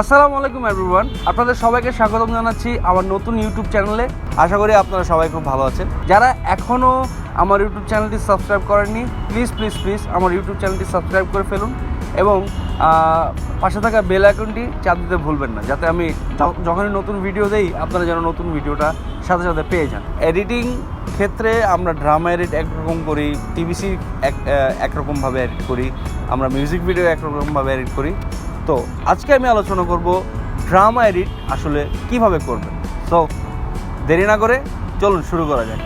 আসসালামু আলাইকুম এভরিওয়ান, আপনাদের সবাইকে স্বাগতম জানাচ্ছি আমার নতুন ইউটিউব চ্যানেলে। আশা করি আপনারা সবাই খুব ভালো আছেন। যারা এখনও আমার ইউটিউব চ্যানেলটি সাবস্ক্রাইব করেননি, প্লিজ আমার ইউটিউব চ্যানেলটি সাবস্ক্রাইব করে ফেলুন এবং পাশে থাকা বেল আইকনটি চাপ দিতে ভুলবেন না, যাতে আমি যখনই নতুন ভিডিও দেই আপনারা যেন নতুন ভিডিওটা সাথে সাথে পেয়ে যান। এডিটিং ক্ষেত্রে আমরা ড্রামা এডিট একরকম করি, টিভিসি একরকমভাবে এডিট করি, আমরা মিউজিক ভিডিও একরকমভাবে এডিট করি। তো আজকে আমি আলোচনা করব ড্রামা এডিট আসলে কিভাবে করবেন। সো দেরি না করে চলুন শুরু করা যাক।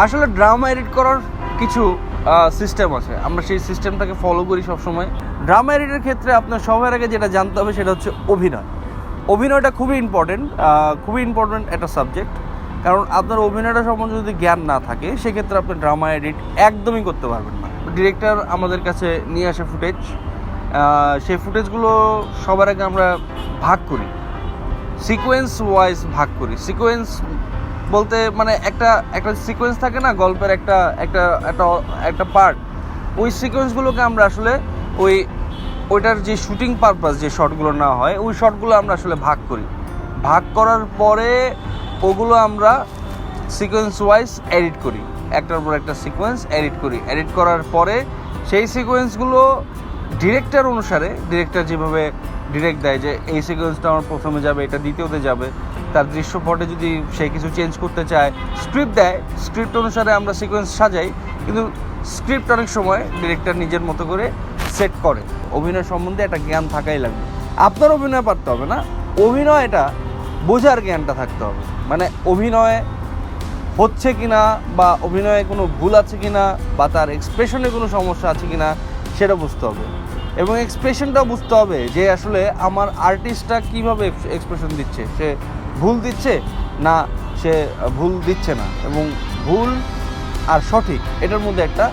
আসলে ড্রামা এডিট করার কিছু সিস্টেম আছে, আমরা সেই সিস্টেমটাকে ফলো করি সবসময়। ড্রামা এডিটের ক্ষেত্রে আপনার সবার আগে যেটা জানতে হবে সেটা হচ্ছে অভিনয়টা খুবই ইম্পর্টেন্ট একটা সাবজেক্ট। কারণ আপনার অভিনয়টা সম্বন্ধে যদি জ্ঞান না থাকে সেক্ষেত্রে আপনি ড্রামা এডিট একদমই করতে পারবেন না। ডিরেক্টর আমাদের কাছে নিয়ে আসে ফুটেজ, সেই ফুটেজগুলো সবার আগে আমরা ভাগ করি, সিকোয়েন্স ওয়াইজ ভাগ করি। সিকোয়েন্স বলতে মানে একটা সিকোয়েন্স থাকে না গল্পের, একটা পার্ট, ওই সিকোয়েন্সগুলোকে আমরা আসলে ওইটার যে শুটিং পারপাস যে শটগুলো নেওয়া হয় ওই শটগুলো আমরা আসলে ভাগ করার পরে ওগুলো আমরা সিকোয়েন্স ওয়াইজ এডিট করি, একটার পর একটা সিকোয়েন্স এডিট করার পরে সেই সিকোয়েন্সগুলো ডিরেক্টর অনুসারে, ডিরেক্টর যেভাবে ডিরেক্ট দেয় যে এই সিকোয়েন্সটা আমার প্রথমে যাবে, এটা দ্বিতীয়তে যাবে, তার দৃশ্যপটে যদি সে কিছু চেঞ্জ করতে চায় স্ক্রিপ্ট দেয়, স্ক্রিপ্ট অনুসারে আমরা সিকোয়েন্স সাজাই। কিন্তু স্ক্রিপ্ট অনেক সময় ডিরেক্টর নিজের মতো করে সেট করে। অভিনয় সম্বন্ধে একটা জ্ঞান থাকাই লাগবে। আপনার অভিনয় পারতে হবে না, অভিনয়টা বোঝার জ্ঞানটা থাকতে হবে। মানে অভিনয় হচ্ছে কিনা বা অভিনয়ে কোনো ভুল আছে কিনা বা তার এক্সপ্রেশনে কোনো সমস্যা আছে কিনা সেটা বুঝতে হবে। এবং এক্সপ্রেশনটাও বুঝতে হবে যে আসলে আমার আর্টিস্টটা কীভাবে এক্সপ্রেশন দিচ্ছে, সে ভুল দিচ্ছে না সে ভুল দিচ্ছে না, এবং ভুল আর সঠিক এটার মধ্যে একটা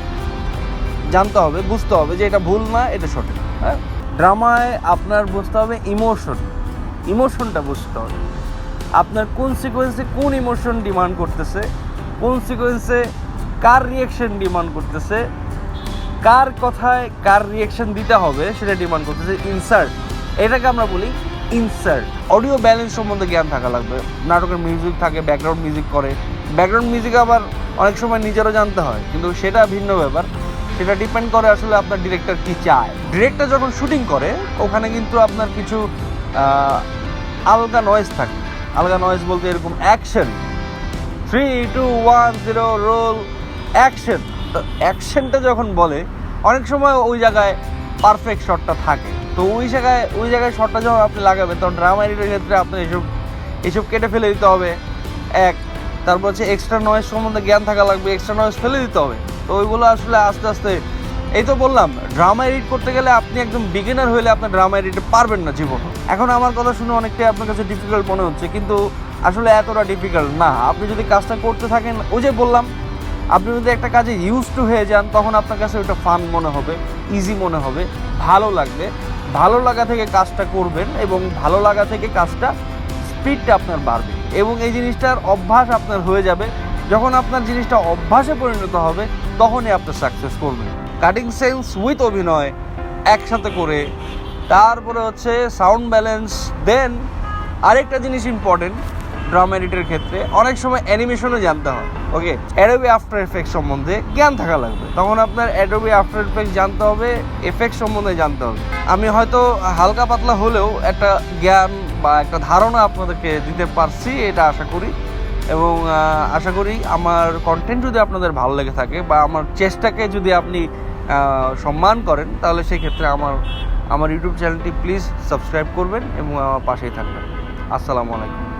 জানতে হবে, বুঝতে হবে যে এটা ভুল না এটা সঠিক। হ্যাঁ, ড্রামায় আপনার বুঝতে হবে ইমোশনটা বুঝতে হবে। আপনার কোন সিকোয়েন্সে কোন ইমোশন ডিমান্ড করতেছে, কোন সিকোয়েন্সে কার রিয়েকশন ডিমান্ড করতেছে, কার কথায় কার রিয়েকশন দিতে হবে সেটা ডিমান্ড করতেছে। এটাকে আমরা বলি ইনসার্ট। অডিও ব্যালেন্স সম্বন্ধে জ্ঞান থাকা লাগবে। নাটকের মিউজিক থাকে, ব্যাকগ্রাউন্ড মিউজিক আবার অনেক সময় নিজেরও জানতে হয়, কিন্তু সেটা ভিন্ন ব্যাপার। সেটা ডিপেন্ড করে আসলে আপনার ডিরেক্টর কী চায়। ডিরেক্টর যখন শুটিং করে ওখানে কিন্তু আপনার কিছু আলগা নয়েজ থাকে। আলগা নয়েজ বলতে এরকম অ্যাকশন 3, 2, 1, 0 রোল অ্যাকশন। তো অ্যাকশনটা যখন বলে অনেক সময় ওই জায়গায় পারফেক্ট শটটা থাকে। তো ওই জায়গায় শটটা যখন আপনি লাগাবেন তখন ড্রামা এডিটের ক্ষেত্রে আপনার এইসব কেটে ফেলে দিতে হবে। তারপর হচ্ছে এক্সট্রা নয়েজ সম্বন্ধে জ্ঞান থাকা লাগবে, এক্সট্রা নয়েজ ফেলে দিতে হবে। তো ওইগুলো আসলে আস্তে আস্তে, এই তো বললাম ড্রামা এডিট করতে গেলে আপনি একদম বিগিনার হলে আপনার ড্রামা এডিটে পারবেন না জীবনে। এখন আমার কথা শুনে অনেকটাই আপনার কাছে ডিফিকাল্ট মনে হচ্ছে, কিন্তু আসলে এতটা ডিফিকাল্ট না। আপনি যদি কাজটা করতে থাকেন, ওই যে বললাম, আপনি যদি একটা কাজে ইউজ টু হয়ে যান তখন আপনার কাছে ওইটা ফান মনে হবে, ইজি মনে হবে, ভালো লাগবে। ভালো লাগা থেকে কাজটা করবেন এবং ভালো লাগা থেকে কাজটা স্পিডটা আপনার বাড়বে এবং এই জিনিসটার অভ্যাস আপনার হয়ে যাবে। যখন আপনার জিনিসটা অভ্যাসে পরিণত হবে তখনই আপনার সাকসেস করবে। কাটিং সেন্স উইথ অভিনয় একসাথে করে, তারপরে হচ্ছে সাউন্ড ব্যালেন্স। দেন আরেকটা জিনিস ইম্পর্টেন্ট ড্রামা এডিটের ক্ষেত্রে, অনেক সময় অ্যানিমেশনও জানতে হয়। ওকে, অ্যাডোবি আফটার এফেক্ট সম্বন্ধে জ্ঞান থাকা লাগবে। তখন আপনার অ্যাডোবি আফটার এফেক্ট জানতে হবে, এফেক্ট সম্বন্ধে জানতে হবে। আমি হয়তো হালকা পাতলা হলেও একটা জ্ঞান বা একটা ধারণা আপনাদেরকে দিতে পারছি, এটা আশা করি। এবং আশা করি আমার কন্টেন্ট যদি আপনাদের ভালো লেগে থাকে বা আমার চেষ্টাকে যদি আপনি সম্মান করেন, তাহলে সেক্ষেত্রে আমার ইউটিউব চ্যানেলটি প্লিজ সাবস্ক্রাইব করবেন এবং আমার পাশেই থাকবেন। আসসালামু আলাইকুম।